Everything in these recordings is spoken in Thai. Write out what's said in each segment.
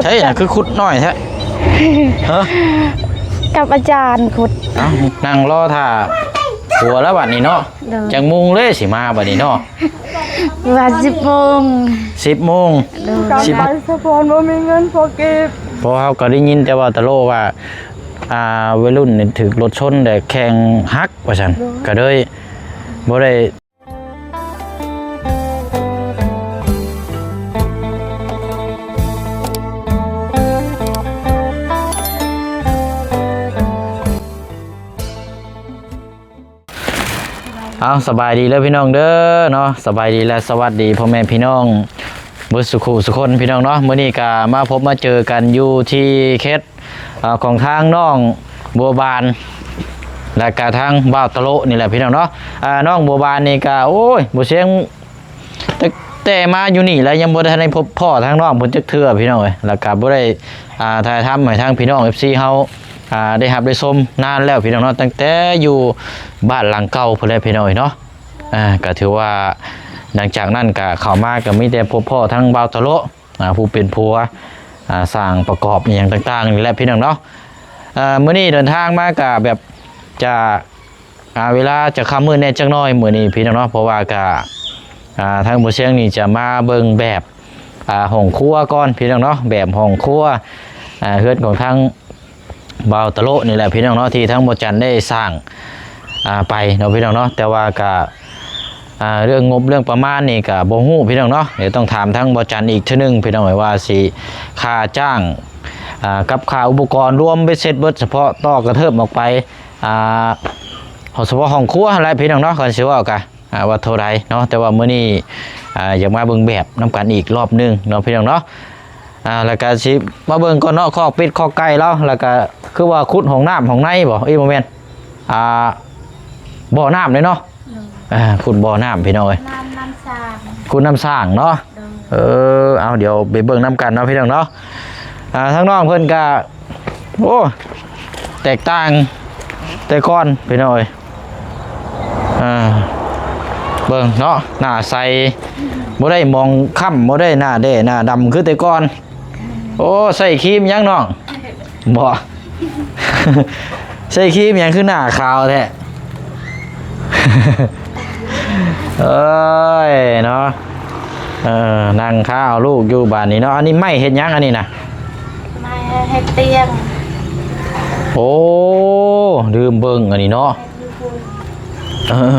ใช่น่ะคือขุดน้อยแท้ฮะกับอาจารย์ขุดนั่งรอท่าหัวแล้วบัดนี้เนาะจังมุงเลยสิมาบัดนี้เนาะวัน10 โมง10 โมงการสะพอนบ่มีเงินพอเก็บเพราะเขาก็ได้ยินแต่ว่าตะโลว่าวัยรุ่นนี่ถูกรถชนแต่แข่งฮักว่าซั่นก็เลยบ่ได้เอาสบายดีแล้วพี่น้องเด้อเนาะสบายดีและสวัสดีพ่อแม่พี่น้องบุสุขุสุคนพี่น้องเนาะมื้อนี้ก็มาพบมาเจอกันอยู่ที่เขตของทางน้องบัวบานและก็ทางบ่าวตะโลนี่แหละพี่น้องเนาะน้องบัวบานนี่ก็โอ้ยบ่เสียงแต่มาอยู่นี่แล้วยังบ่ได้พบพ่อทางน้องเพิ่นจักเทื่อพี่น้องเอ้ยแล้วก็บ่ได้ถ่ายทำให้ทางพี่น้อง FC เฮาได้รับได้ชมนานแล้วพี่น้องเนาะตั้งแต่อยู่บ้านหลังเก่าพุ่นแหละพี่น้องเนาะก็ถือว่าหลังจากนั้นก็เข้ามาก็มีแต่พบพ่อทั้งบ่าวตะโลผู้เป็นผัวสร้างประกอบอย่างต่างๆนี่แหละพี่น้องเนาะมื้อนี้เดินทางมาก็แบบจะเวลาจะค่ำมื้อแน่จักหน่อยมื้อนี้พี่น้องเนาะเพราะว่าก็ทางบ่เชียงนี่จะมาเบิ่งแบบห้องครัวก่อนพี่น้องเนาะแบบห้องครัวเฮือนของทางบ่าวตะโลนี่แหละพี่น้องเนาะที่ทั้งบ่จันได้สร้างไปเนาะพี่น้องเนาะแต่ว่าก็เรื่องงบเรื่องประมาณนี่ก็บ่ฮู้พี่น้องเนาะเดี๋ยวต้องถามทั้งบ่จันอีกเทื่อนึงพี่น้องว่าสิค่าจ้างกับค่าอุปกรณ์รวมไปเสร็จเบิดเฉพาะต่อกระเทิบออกไปเฉพาะห้องครัวอะไรพี่น้องเนาะก่อนสิว่ากันว่าเท่าไรเนาะแต่ว่ามื้อนี้อยากมาเบิ่งแบบนำกันอีกรอบนึงเนาะพี่น้องเนาะแล้วก็สิมาเบิ่งก่อนเนาะคอกเป็ดคอกไก่แล้วแล้วก็คือว่าขุดห้องน้ำห้องในบ่บ่แม่นบ่อน้ำเลยเนาะขุดบ่อน้ำพี่น้องเอ้ยน้ำสร้างขุดน้ำสร้างเนาะเอาเดี๋ยวไปเบิ่งน้ำกันเนาะพี่น้องเนาะทั้งน้องเพิ่นก็โอ้แตกต่างแต่ก่อนพี่น้องเอ้ยเบิ่งเนาะหน้าใสบ่ได้มองค่ำบ่ได้หน้าแด่หน้าดำคือแต่ก่อนโอ้ใส่ครีมยังน้องบ่ ใส่ครีมยังคือหน้าขาวแท้เอ้ยเนาะนั่งข้าวลูกอยู่บ้านนี้เนาะอันนี้ไม่เฮ็ดยังอันนี้นะไม่เฮ็ดเตียงโอ้ลืมเบิ่งอันนี้เนาะ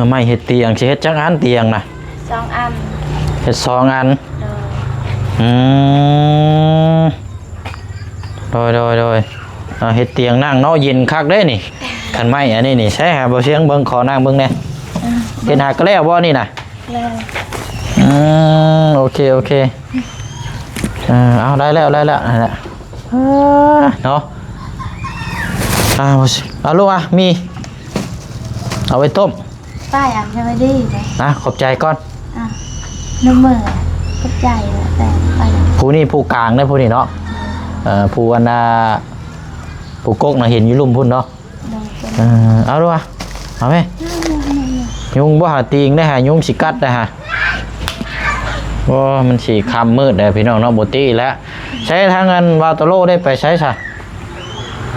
ไม่เฮ็ดเตียงสิเฮ็ดจักอันเตียงนะ2 อันเฮ็ด2 อันโดยเฮ็ดเตียงนั่งเนาะเย็นคักเด้นี่คันไม้อันนี้นี่ใช่ฮะบ่เสียงเบิ่งขอนั่งเบิ่งแน่เฮ็ดหาก็แล้วบ่นี่น่ะโอเคเอาได้แล้วนั่นแหละเนาะเอาลูกมีเอาไว้ต้มป้ายใช่ไหมดีนะขอบใจก่อนน้ำมือขอบใจแต่ไปผู้นี่ผู้กลางได้ผู้นี่เนาะผู้อันผู้กกน่ะเห็นอยู่ลุ่มพุ่นเนาะเอาลูกเอาไหมยุงบ่หาตีงได้หายุงสิกัดได้ฮะว่ามันสีคำมืดเลยพี่น้องเนาะโบตี้แล้วใช้ทางเงินวาโตโร่ได้ไปใช้ซะ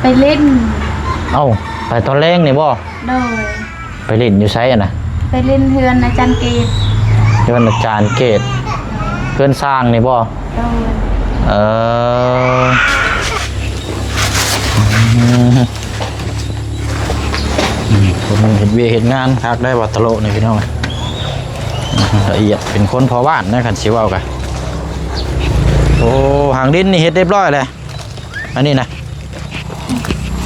ไปเล่นไปตอนแรกนี่บ่ไปเล่นอยู่ใช้อ่ะนะไปเล่นเฮือนอาจารย์เกตเฮือนอาจารย์เกตเพื่อนสร้างนี่บ่คนเห็นเวียเห็นงานคักได้วาโตโร่นี่พี่น้องละเอียดเป็นคนพอบ้านนะคันชิวเอากันโอ้หางดินนี่เฮ็ดเรียบร้อยเลยอันนี้นะ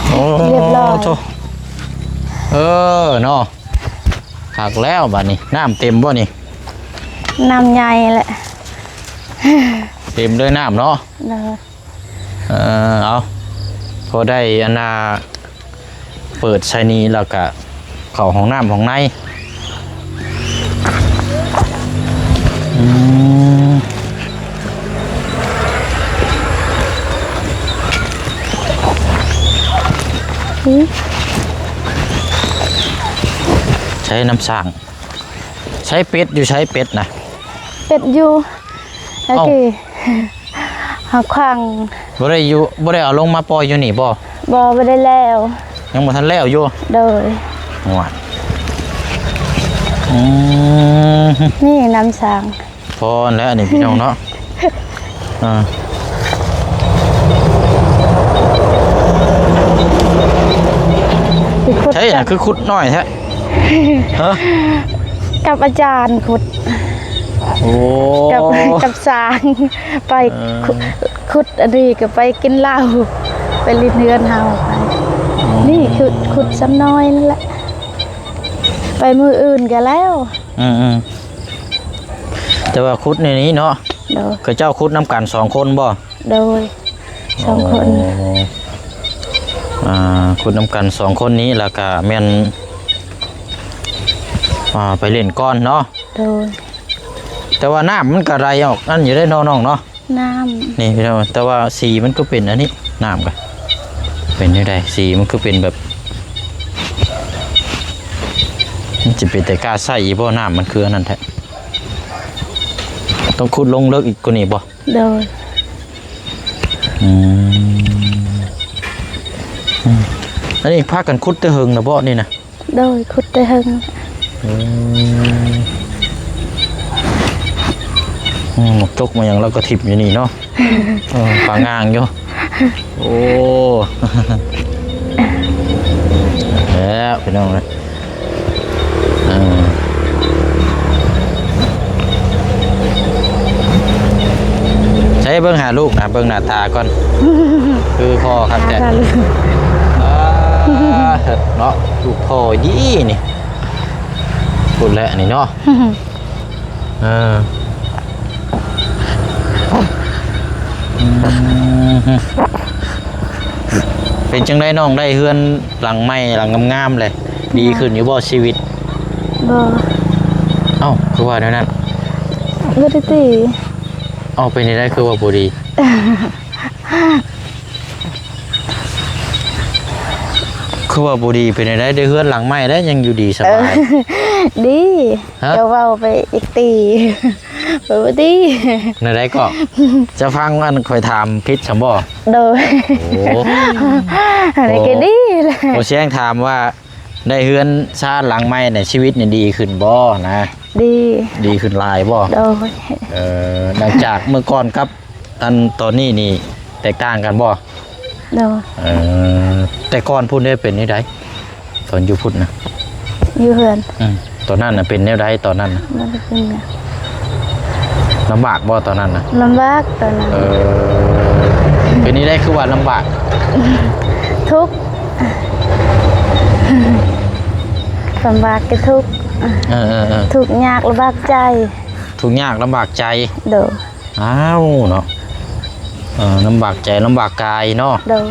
โอ้เรียบร้อยเนาะหักแล้วบัดนี้น้ำเต็มบ่นี่น้ำใหญ่แหละเต็มด้วยน้ำเนาะเอาพอได้อันน่าเปิดใช้นี้แล้วก็เข้าห้องน้ำห้องในใช้น้ำสั่งใช้เป็ดอยู่ใช้เป็ดนะเป็ดอยู่โอเค หาขวาง บ่ได้เอาลงมาปล่อยอยู่นี่บ่ บ่ได้แล้ว ยังบ่ทันแล้วอยู่ โดย โอ้ยอืม นี่น้ำสาง พอแล้วนี่พี่น้องเนาะอ่าใช่น่ะคือขุดน้อยแท้ฮะ กับอาจารย์ขุด โอ้ กับสางไปขุดอันนี้ก็ไปกินเหล้าไปลิ้นเฮือนเฮาไปนี่คือขุดซ้ำน้อยนั่นแหละไปมืออื่นก็แล้ว อืมแต่ว่าขุดในนี้เนาะ โดย คือเจ้าขุดน้ำกัน2 คนบ่ โดย2 คน ขุดน้ำกัน2 คนนี้แล้วก็แม่นไปเล่นก้อนเนาะ โดย แต่ว่าน้ำมันก็ไหลออกนั่นอยู่ได้น้องๆเนาะ น้ นี่พี่น้องแต่ว่าสีมันก็เป็นอันนี้น้ำกันเป็นยังไงสีมันก็เป็นแบบมันจะเป็นแต่กล้าใส่บ่น้ำมันคืออันนั้นแท้ต้องขุดลงเลิกอีกกว่านี้บ่ ำโดย อันนี้พากันขุดแตะเหิงนะบ่นี่นะ โดยขุดได้หึง หมกจกมาอย่างเราก็ทิพอยู่นี่เนาะปลางางอยู่โอ้แล้วพี่น้องนะใช้เบิ้งหาลูกนะเบิ้งหน้าตาก่อน คือพ่อครับแต่เนาะลูกพ่อยี่นี่พูดแล้วนี่เนาะเป็นจังได้น้องได้เฮือนหลังไม้หลังงามๆเลยดีขึ้นอยู่บ่ชีวิต บ่ เอ้าคือว่าเดี๋ยวนั้น บ่ได้ติ เอ้าเป็นได้คือว่าบ่ดีคือว่าบ่ดีเป็นได้เฮือนหลังไม้ได้ยังอยู่ดีสบาย ดี ฮะ จะเว้าไปอีกตีบ่ดี ในได้ก็จะฟังอันคอยถามพิษสมบ่ โดย โอ้ อันนี้ก็ดีเลย โอเชียงถามว่าได้เฮือนชาติหลังไม้เนี่ยชีวิตเนี่ยดีขึ้นบ่นะ ดีขึ้นหลายบ่ โดย หลังจากเมื่อก่อนครับอันตอนนี้นี่แตกต่างกันบ่ โดย แต่ก่อนพูดได้เป็นนี่ได้ตอนอยู่พุทธนะ อยู่เฮือน ตอนนั้นน่ะเป็นแนวใดตอนนั้นน่ะ มันเป็นไง ลำบากบ่ตอนนั้นน่ะ ลำบากตอนนั้น เป็นนี่ได้คือว่าลำบาก ทุกข์ลำบากก็ทุกข์ทุกข์ยากลำบากใจ ทุกข์ยากลำบากใจ โดย อ้าวเนาะลำบากใจลำบากกายเนาะ โดย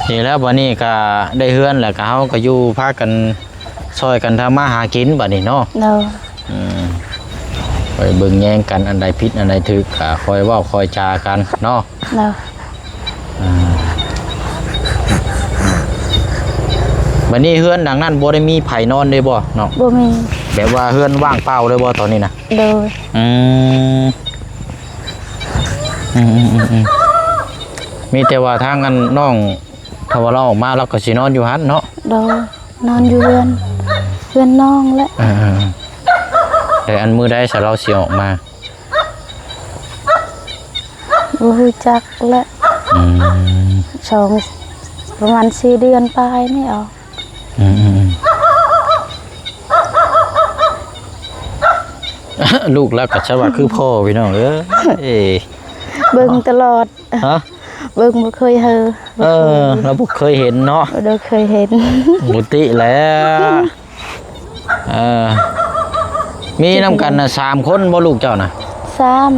นี่แล้ววันนี้ก็ได้เฮือนแล้วก็เฮาก็อยู่พากันช่วยกันทำมาหากินบัดนี้เนาะ โดย ไปเบิ่งแย่งกันอันใดผิดอันใดถูกก็คอยเว้าคอยจากันเนาะ โดย วันนี้เฮือนหลังนั้นบ่ได้มีไผนอนเลยบ่เนาะ บ่มี แบบว่าเฮือนว่างเปล่าเลยบ่ตอนนี้นะ โดย มีแต่ว่าทางกันน้องถ้าว่าเราออกมาเราก็สินอนอยู่หั่นเนาะ โดยนอนอยู่เฮือนน้องและ แต่อันมือได้สเราสิออกมา บ่รู้จักและสองประมาณ4 เดือนไปนี่ออก ลูกแล้วก็ชว่าคือพ่อพี่น้องเบิ่งตลอด ฮะ เบิ่งบ่เคยเฮอ เราบ่เคยเห็นเนาะ บ่เคยเห็น บุติแล้วมีนำกันน่ะ3 คนบ่ลูกเจ้าน่ะ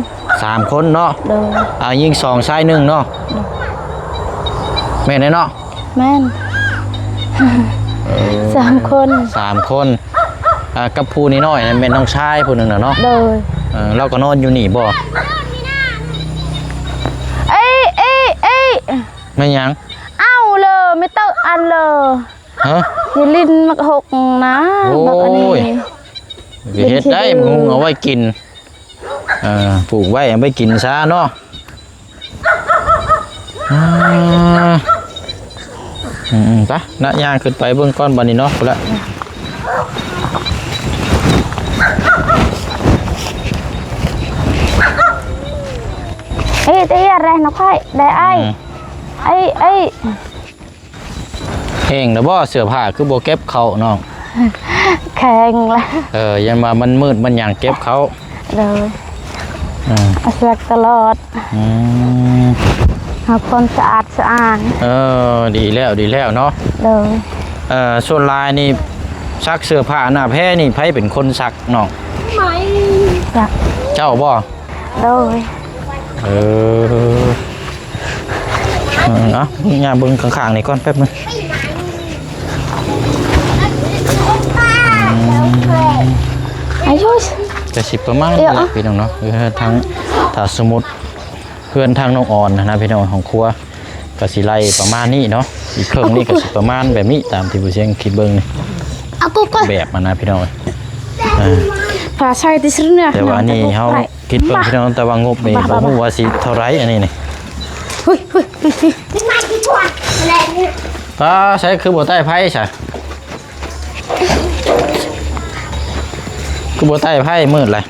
3 คนเนาะ โดย ยิง2ชาย1เนาะแม่นเนาะ แม่น 3 คน 3 คนกับผู้นี่น้อยนั่นแม่นน้องชายผู้หนึงน่ะเนาะ โดย เราก็นอนอยู่นี่บ่ เอ้ย แม่นหยัง เอ้าเลยไม่ต้องอันเลย ฮะ อย่าลิ้นมักหกนะ โอ้ย บักอันนี้ เฮ็ดได้มึงเอาไว้กิน ปลูกไว้เอาไปกินซะเนาะไปนะย่างขึ้นไปเบื้องก้อนบันนี้เนาะพุ่นละเฮ้ยตีอะไรน้องไผ่ได้ไอ้เฮงนะบ่เสื้อผ้าคือบ่เก็บเขาน้อง แข็งละ ยังมามันมืดมันอย่างเก็บเขาเลยเอาเสกตลอดหาคนสะอาดสะอาดดีแล้วเนาะเลยส่วนลายนี่ซักเสื้อผ้าหน้าแพ้นี่ไผเป็นคนซักน้องไม่ซักเจ้าบ่เลยงานเบิ่งข้างๆนี่ก่อนแป๊บนึงอายุจะสิบประมาณนี้พี่น้องเนาะทั้งถ้าสมมุติเพื่อนทางน้องอ่อนนะพี่น้องของครัวกสิไลประมาณนี้เนาะอีกเครื่องนี่ก็สิประมาณแบบนี้ตามที่ผู้เชี่ยงคิดเบิ่งนี่แบบมันนะพี่น้องภาษาที่สุดเนี่ยแต่ว่านี่เฮาคิดเบิ่งพี่น้องแต่ว่างบนี่บ่ฮู้ว่าสิเท่าไรอันนี้นี่ใช้คือบ่ใต้ไผ่ใช่คือบ่ใต้ไพ่มืดเลย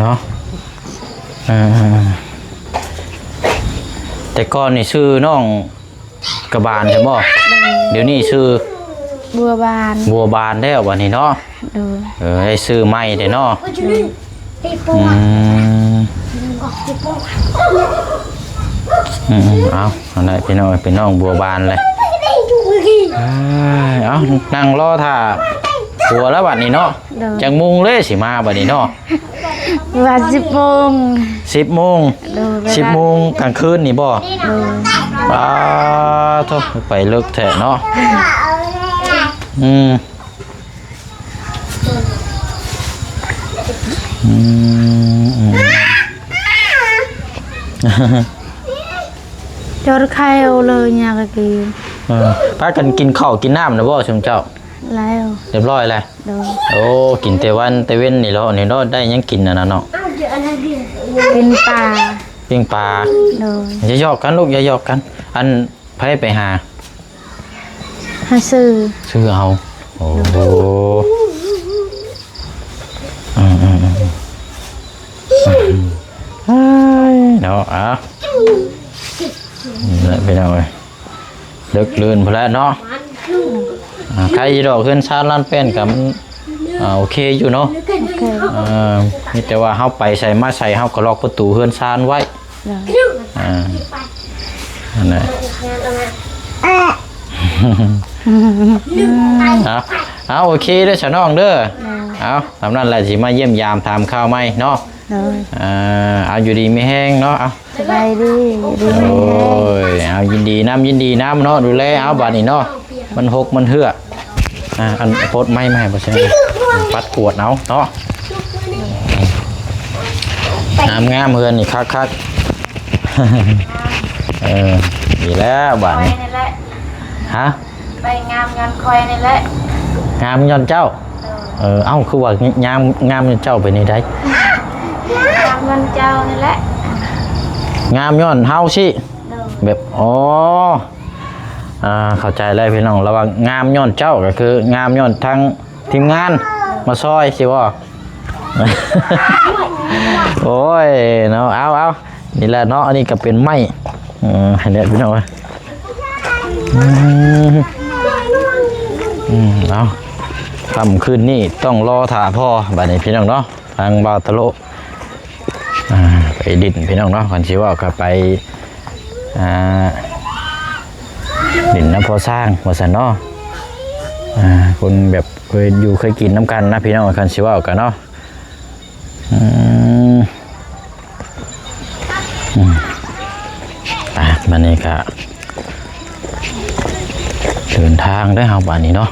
เนาะแต่ก่อนนี่ชื่อน้องกระบาลใช่บ่เดี๋ยวนี้ชื่อบัวบานแล้ววันนี้เนาะได้ชื่อใหม่เด้เนาะเอาได้พี่น้องบัวบานเลยเอานั่งรอท่าบัวแล้วบัดนี้เนาะจังมุงเลยสิมาบัดนี้เนาะว่า10 โมง10 โมงกลางคืนนี่บ่ทบไปเลิกแท้เนาะจอดใครเอาเลยเนี่ยก็กินพากันกินข้าวกินน้ำนะบ่ชมเจ้าแล้วเรียบร้อยแล้วโอ้กินแต่วันแต่เว้นนี่แล้วนี่เนาะได้ยังกินน่ะเนาะเป็นปลาปิ้งปลาอย่าหยอกกันลูกอย่าหยอกกันอันไผไปหาซื้อเอาโอ้เนาะนี่ไปเอาเลยเลิกเลื่อนพอแล้วเนาะใครดอกขึ้นชาล้านเป็นกับโอเคอยู่เนาะนี่แต่ว่าเฮาไปใส่มาใส่เฮาก็ล็อกประตูเฮือนชานไว้นั่นแหละเอาโอเคเด้อชาวน้องเด้อเอาทำนั่นแหละสิมาเยี่ยมยามถามข้าวไหมเนาะเอาอยู่ดีไม่แห้งเนาะเอาสบายดีโอ้ยเอายินดีน้ำเนาะดูแลเอาบาดนี่เนาะมันหกมันเหือกอันโพดไม่เพราะฉะนั้นปัดปวดเอาเนาะงามเฮือนนี่คักดีแล้วบาดนี่ฮะไปงามย้อนคอยนี่แหละงามย้อนเจ้าเอ้าคือว่างามย้อนเจ้าไปนี่ได้งามย้อนเจ้านี่แหละงามย้อนเฮาสิแบบเข้าใจเลยพี่น้องระวังงามย้อนเจ้าก็คืองามย้อนทางทีมงานมาซอยสิว่าโอ้ยเนาะเอานี่แหละเนาะอันนี้ก็เป็นไม้ให้เนี่ยพี่น้องเอาค่ำคืนนี่ต้องรอถ่าพ่อบัดนี้พี่น้องเนาะทางบ่าวตะโลไปดินพี่น้องเนาะคนชื่อว่าก็ไปดินน้ำพอสร้างวัสันเนาะคนแบบเคยกินน้ำกันนะพี่น้องคนชื่อว่ากันเนาะบัดนี้ก็เดินทางได้เอาบัดนี้เนาะ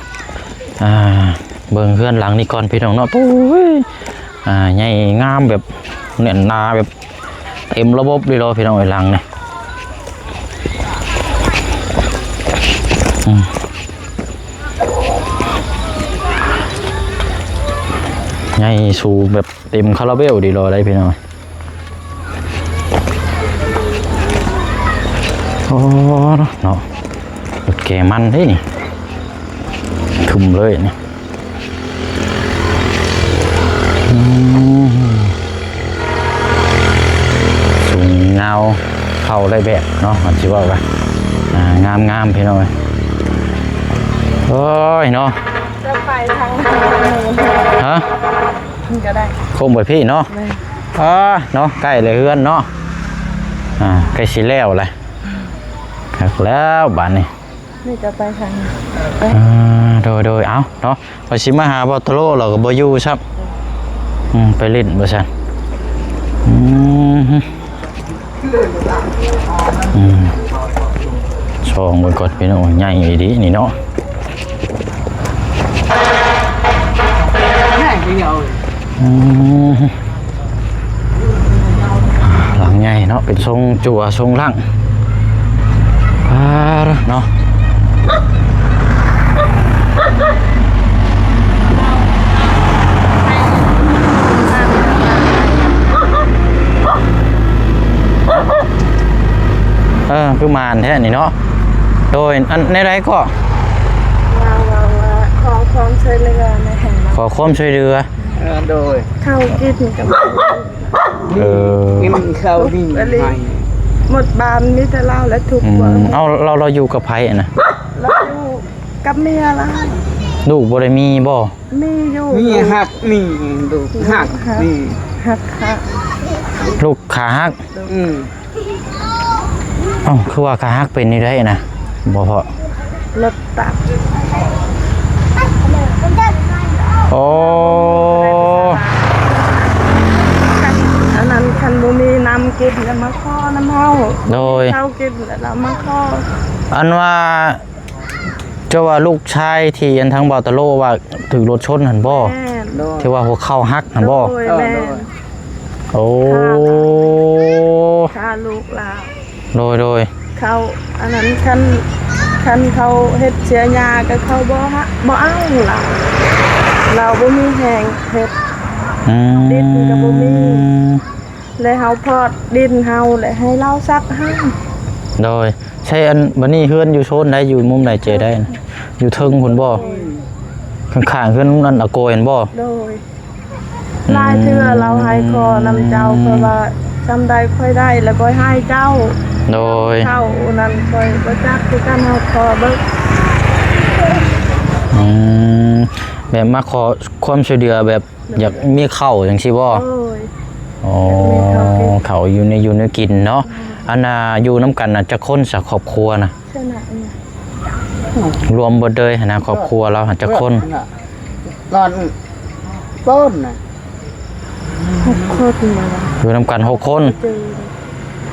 เบิ่งเพื่อนหลังนี่ก่อนพี่น้องเนาะปุ้ยใหญ่งามแบบเนี่ยนาแบบเต็มระบบเลยพี่น้องไอ้หลังเนี่ย ใหญ่สูงแบบเต็มคาราเบลดีรอได้พี่น้องโอ้เนาะแกมันเด้นี่ทุ่มเลยนี่สูงเงาเข้าได้แบบเนาะมันสิว่าไปงามพี่น้องโอ้ยเนาะ จะไปทาง ฮะ ก็ได้ คงไปพี่เนาะเนาะใกล้เลยเฮือนเนาะใกล้สิแล้วเลยครับแล้วบ้านนี่ นี่จะไปทาง โดยเอาเนาะพอชิมาหาบอตโลเราก็บอยู่ครับไปเล่นบ่ซันช่องบนกดพี่น้องใหญ่ดีนี่เนาะหลังใหญ่เนาะเป็นทรงจั่วทรงล่างเนาะคือมานแท้นี่เนาะโดยอันในไรก็ขอความช่วยเหลือในแห่งนั้น ขอความช่วยเหลือโดยเข้ากินกับ กินข้าวดีให้ หมดบานมิแต่เล่าและทุกวัน เอาเราอยู่กับไผนะ เราอยู่กับเมียละ ลูกบ่ได้มีบ่ มีอยู่ มีหักมีดูหักนี่ หักค่ะ ลูกขาหักคือว่าขาหักเป็นนี่ได้นะบ่พอ รถตัก โอ้ อันนั้นคันบุมีน้ำกินแล้วมาข้อน้ำเฮา โดย เฮากินแล้วเรามาข้อ อันว่าเจ้าว่าลูกชายที่อันทั้งบอตโลว่าถูกรถชนหันบ่ แม่ โดย ที่ว่าหัวเข่าหักหันบ่ โดยแม่ โอ้ ฆ่าลูกลา โดย เขาอันนั้นคันเขาเฮ็ดเสียยาก็เขาบ่เอาเราบ่มีแหงเฮ็ด ดินกับบ่มี เลยเฮาพอดดินเฮาเลยให้เราซักให้ โดยใช่อันบัดนี้เฮือนอยู่โซนได้อยู่มุมไหนเจได้นะอยู่เทิงพุ่นบ่ข้างๆเฮือนนั่นอะโกเห็นบ่ โดยลายเทื่อเราให้คอนำเจ้าเพราะว่าจำได้ค่อยได้แล้วก็ให้เจ้า โดย เข้านั้นค่อยบ่จักคือกันเฮาขอเบิก แบบมาขอความช่วยเหลือแบบอยากมีข้าวจังซี่บ่ โอ้ย อ๋อเขาอยู่ในกินเนาะอันน่ะอยู่น้ำกันน่ะจะคนสักครอบครัวนะ ชนะเนี่ย รวมเบิดเลยนะครอบครัวเราหาจะคน ตอนต้นน่ะ โคตรมา อยู่น้ำกัน6 คน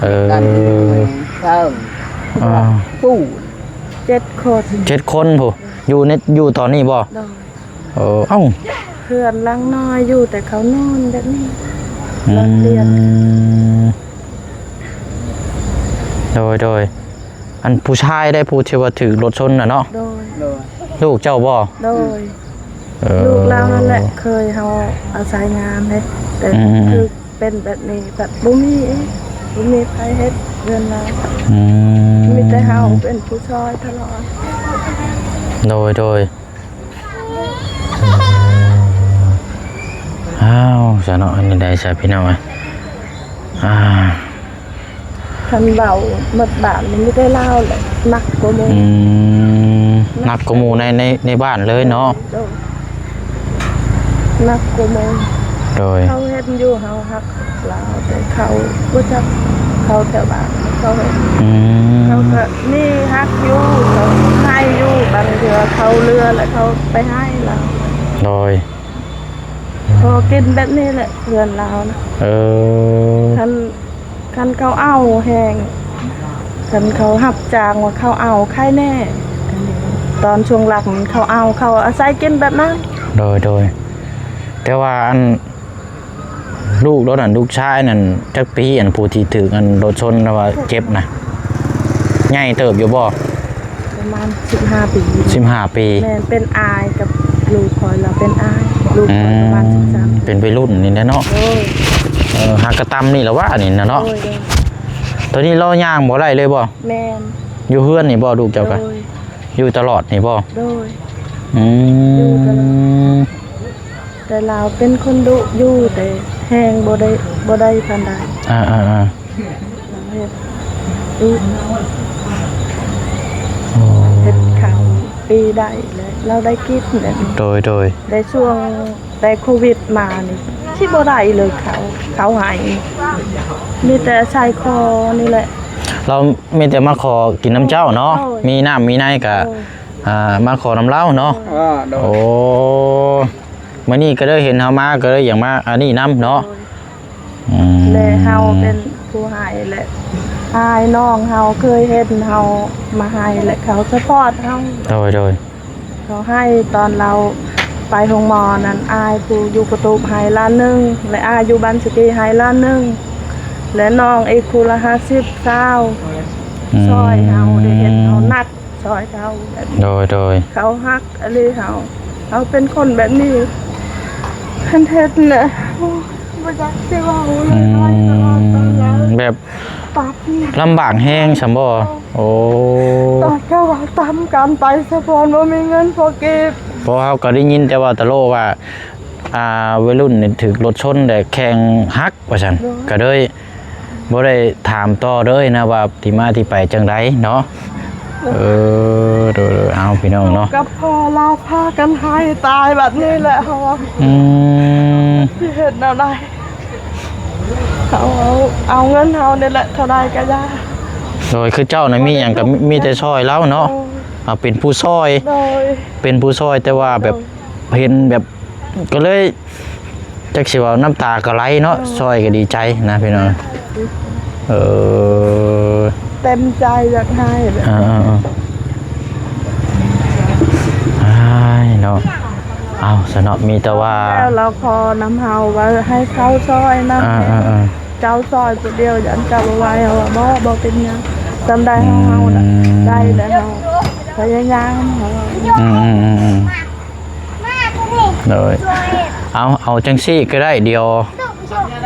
เจอ กันเช้า ตู้ 7 คน 7 คนผู้อยู่ตอนนี้บ่ โดย เอ้า เพื่อนลังน้อยอยู่แต่เขานอนแบบนี้เลิกเรียน โดยอันผู้ชายได้ผู้ที่ว่าถือรถชนน่ะเนาะ โดย โดย ลูกเจ้าบ่ โดยลูกเรานั่นแหละเคยเฮาอาศัยงานเลยแต่คือเป็นแบบนี้แบบบ่มีใครเฮ็ดเงินเรามีแต่เฮาเป็นผู้ช่วยตลอด โดยอ้าวซะเนาะอันนี้ได้ใช่พี่น้องคันเบาหมดบาทมันไม่ได้เล่าเลยหนักกว่าหมู่ หนักกว่าหมู่ในบ้านเลยเนาะ โดยหนักกว่าหมู่ โดย เขาเฮ็ดอยู่เฮาฮักเราแต่เขาบ่จักเขาแถวบ้านเขาเฮ็ดเขาก็นี่ฮักอยู่เขาให้อยู่บางเทื่อเขาเรือแล้วเขาไปให้เรา โดย พอกินแบบนี้แหละเพื่อนเรานะคันเขาเอาแหงคันเขาหับจางว่าเขาเอาไข่แน่ตอนช่วงหลังเขาเอาเขาอาศัยกินแบบนั้น โดยแต่ว่าอันลูกรถอันลูกชายนั่นจักปีอันผู้ที่ถืออันรถชนนะว่าเจ็บนะใหญ่เติบอยู่บ่ โ ประมาณ15 ปี 15 ปี แม่เป็นอายกับลูกคอยเราเป็นอายลูกคอยประมาณ13 เป็นวัยรุ่นนี่นะเนาะ โดย หากระตำนี่แหละว่านี่นะเนาะ โดย ตอนนี้เราย่างบ่ได้เลยบ่ แม่น อยู่เฮือนนี่บ่ลูกเจ้า โด ก็ ย อยู่ตลอดนี่บ่ โดย อื อยู่ตลอ ม แต่เราเป็นคนดุอยู่แต่แหงบ่ได้พันใด อ่า เราเฮ็ดดุเฮ็ดข่าวปีได้เลยเราได้กินแบบนี้ โดย ได้ช่วงได้โควิดมานี่ที่บ่ได้เลยเขาหายมีแต่ชายคอนี่แหละ เรามีแต่มาขอกินน้ำเจ้าเนาะ โอ้ย มีน้ำมีในก็ โอ้ย มาขอน้ำเหล้าเนาะ โด โอ้มื้อนี้ก็ได้เห็นเฮามาก็เลยอย่างมาอันนี้นํเนาะอืม และเฮาเป็นผู้หายแหละอายน้องเฮาเคยเห็นเฮามาให้และเขาสปอร์ตเฮา โดย เขาให้ตอนเราไปโรงหมอนั้นอายผู้อยู่กระตูบให้ล้านหนึงและอายอยู่บ้านสกีให้ล้านหนึงและน้องอีกคูละ50 ซอยเฮาได้เห็นเฮานักซอยเฮาแบบ โดย เขาฮักอะไรเฮาเป็นคนแบบนี้คันเท็ดน่ะโอ้ยบ่อยากสิเว้าเล อื ยให้ตลอดตลอด แบบ ปับนี่ ลำบากแห้งซั่นบ่โอ้ ตอนเขาว่าตามกันไปสะพอนบ่มีเงินพอเก็บ เพราะเฮาก็ได้ยินแต่ว่าตะโลว่าวัยรุ่นนี่ถูกรถชนแต่แข่งฮักว่าซั่นก็เลยบ่ได้ถามต่อเลยนะว่าที่มาที่ไปจังไดเนาะโดยเอาพี่น้องเนาะ กับพ่อเราพากันให้ตายแบบนี้แหละเฮาว่า อืม สิเฮ็ดแนวใดเอาเงินเฮานี่แหละเท่าใดก็ได้ โดยคือเจ้าน่ะมีหยังก็มีแต่ซอยแล้วเนาะเป็นผู้ซอย โดย เป็นผู้ซอยแต่ว่าแบบเห็นแบบก็เลยจักสิว่าน้ำตาก็ไหลเนาะซอยก็ดีใจนะพี่น้องเออ เต็มใจอยากให้แบบ เนาะเอาสนอมีแต่ว่า แล้วเราขอน้ำเฮาว่าให้เขาซอยนะ เจ้าซอยผู้เดียวยันกลับมาไว้เอาว่าบ่เป็นหยังจำได้เฮาน่ะได้แล้วเฮาพยายามเฮา เลยเอาจังซี่ก็ได้เดียว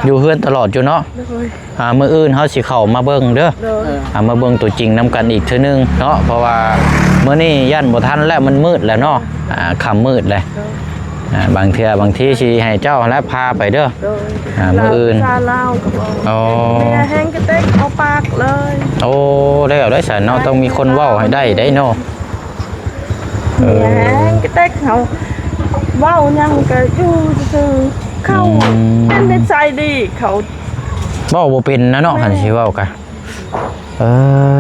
อยู่เฮือนตลอดอยู่เนาะ โดย มื้ออื่นเฮาสิเข้ามาเบิ่งเด้อ โดย มาเบิ่งตัวจริงนํกันอีกเทื่อนึงเนาะเพราะว่ามื้อนี้ย่านบ่ทันแล้วมันมืดแล้วเนาะค่ำมืดแล้วบางเทื่อบางทีสิให้เจ้าและพาไปเด้อ โดย มื้ออื่น ซาลาวก็บอก อ๋อ เมียแห้งกระเต็กเอาปากเลย โอ้แล้วได้สันเนาะต้องมีคนเว้าให้ได้เนาะ เมียแห้งกระเต็กเขาเว้ายังก็อยู่ซื่อๆเขาเป็นนิสัยดีเขา เว้าบ่เป็นนะเนาะหันสิเว้ากะ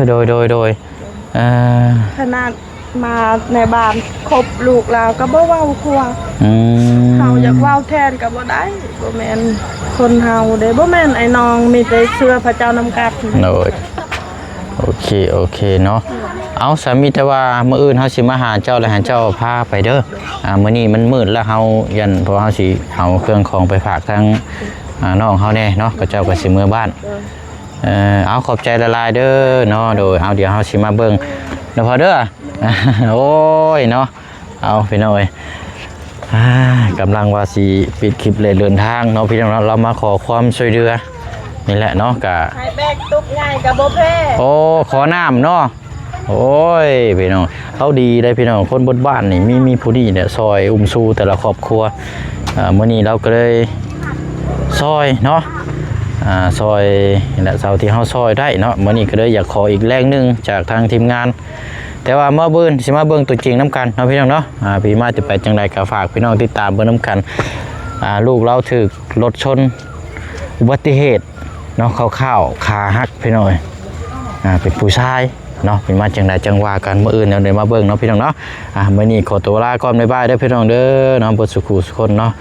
โดยเออ ขนาดมาในบ้านคบลูกเราก็บ่เว้าครัว เขาอยากเว้าแทนก็บ่ได้บ่แม่นคนเฮาเด้บ่แม่นไอ้น้องมีแต่เชื่อพระเจ้านำกัด โอเคเนาะเอาสามีแต่ว่ามื้ออื่นเฮาสิมาหาเจ้าแล้วให้เจ้าพาไปเด้อมื้อนี้มันมืดแล้วเฮายันเพราะเฮาสิเอาเครื่องของไปฝากทางน้องเฮาแน่เนาะก็เจ้าก็สิมื้อบ้านเอาขอบใจละลายเด้อเนาะโดยเอาเดี๋ยวเฮาสิมาเบิ่งเด้อพอเด้อ โอ้ยเนาะเอาพี่น้อยกำลังว่าสิปิดคลิปเลยเดินทางเนาะพี่น้องเรามาขอความช่วยเหลือนี่แหละเนาะกะ ให้แบกตุกง่ายก็บ่แพ้ โอ้ขอน้ำเนาะโอ้ยพี่น้องเขาดีได้พี่น้องคนบนบ้านนี่มีผู้ดีเนี่ยซอยชูแต่ละครอบครัวมื้อนี้เราก็เลยซอยเนาะซอยนี่แหละเสาที่เฮาซอยได้เนาะมื้อนี้ก็เลยอยากขออีกแรงหนึงจากทางทีมงาน แต่ว่าเมื่อเบิ่งสิมาเบิ่งตัวจริงน้ำกันเนาะพี่น้องเนาะพี่มาจะไปจังใดก็ฝากพี่น้องติดตามเบิ่งน้ำกันลูกเราถูกรถชนอุบัติเหตุเนาะข้าวขาหักพี่น้อยเป็นผู้ชายเนาะเป็นมาจังใดจังว่ากันเมื่ออื่นเดี๋ยวมาเบิ่งเนาะพี่น้องเนาะมื้อนี้ขอตัวลาก่อนบ๊ายบายเด้อพี่น้องเด้อเนาะบ่สุขสุขคนเนาะ